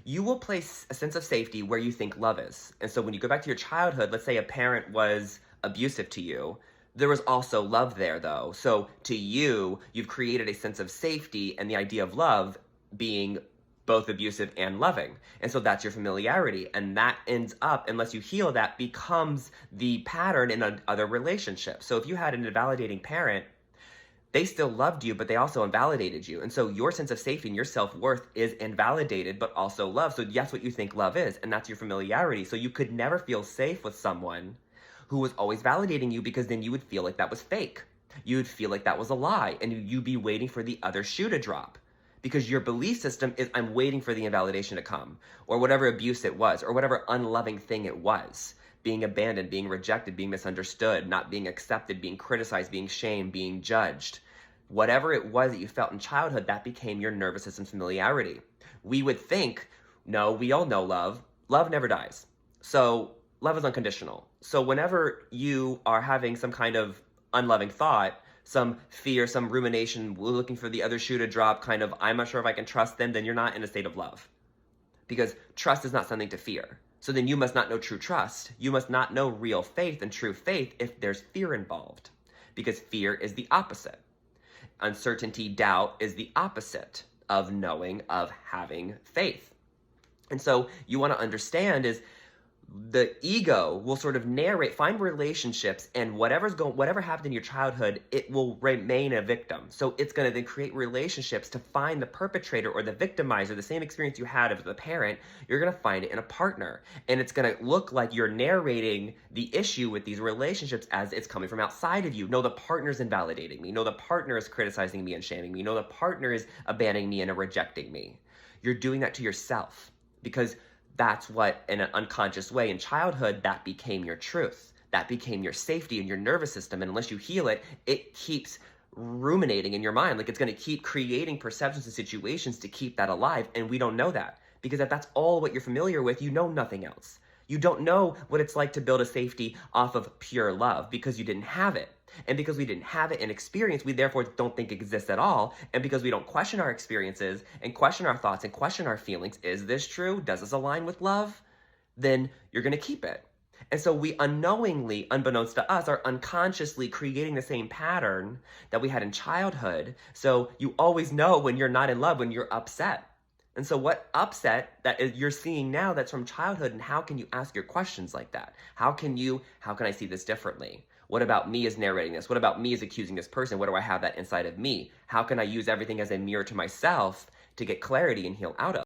you will place a sense of safety where you think love is. And so when you go back to your childhood, let's say a parent was abusive to you, there was also love there though. So to you, you've created a sense of safety and the idea of love being both abusive and loving. And so that's your familiarity. And that ends up, unless you heal that, becomes the pattern in other relationships. So if you had an invalidating parent, they still loved you, but they also invalidated you. And so your sense of safety and your self-worth is invalidated, but also love. So that's what you think love is, and that's your familiarity. So you could never feel safe with someone who was always validating you, because then you would feel like that was fake. You would feel like that was a lie, and you'd be waiting for the other shoe to drop. Because your belief system is, I'm waiting for the invalidation to come, or whatever abuse it was, or whatever unloving thing it was. Being abandoned, being rejected, being misunderstood, not being accepted, being criticized, being shamed, being judged. Whatever it was that you felt in childhood, that became your nervous system familiarity. We would think, no, we all know love. Love never dies. So love is unconditional. So whenever you are having some kind of unloving thought, some fear, some rumination, looking for the other shoe to drop, kind of, I'm not sure if I can trust them, then you're not in a state of love. Because trust is not something to fear. So then you must not know true trust. You must not know real faith and true faith if there's fear involved. Because fear is the opposite. Uncertainty, doubt is the opposite of knowing, of having faith. And so you want to understand is the ego will sort of narrate, find relationships, and whatever happened in your childhood, it will remain a victim. So it's going to then create relationships to find the perpetrator or the victimizer, the same experience you had as the parent, you're going to find it in a partner. And it's going to look like you're narrating the issue with these relationships as it's coming from outside of you. No, the partner's invalidating me. No, the partner is criticizing me and shaming me. No, the partner is abandoning me and rejecting me. You're doing that to yourself, because that's what, in an unconscious way in childhood, that became your truth. That became your safety in your nervous system. And unless you heal it, it keeps ruminating in your mind. Like it's going to keep creating perceptions and situations to keep that alive. And we don't know that, because if that's all what you're familiar with, you know nothing else. You don't know what it's like to build a safety off of pure love, because you didn't have it. And because we didn't have it in experience, we therefore don't think it exists at all. And because we don't question our experiences and question our thoughts and question our feelings, is this true? Does this align with love? Then you're going to keep it. And so we unknowingly, unbeknownst to us, are unconsciously creating the same pattern that we had in childhood. So you always know when you're not in love, when you're upset. And so what upset that is you're seeing now that's from childhood, and how can you ask your questions like that? How can I see this differently? What about me is narrating this? What about me is accusing this person? What do I have that inside of me? How can I use everything as a mirror to myself to get clarity and heal out of?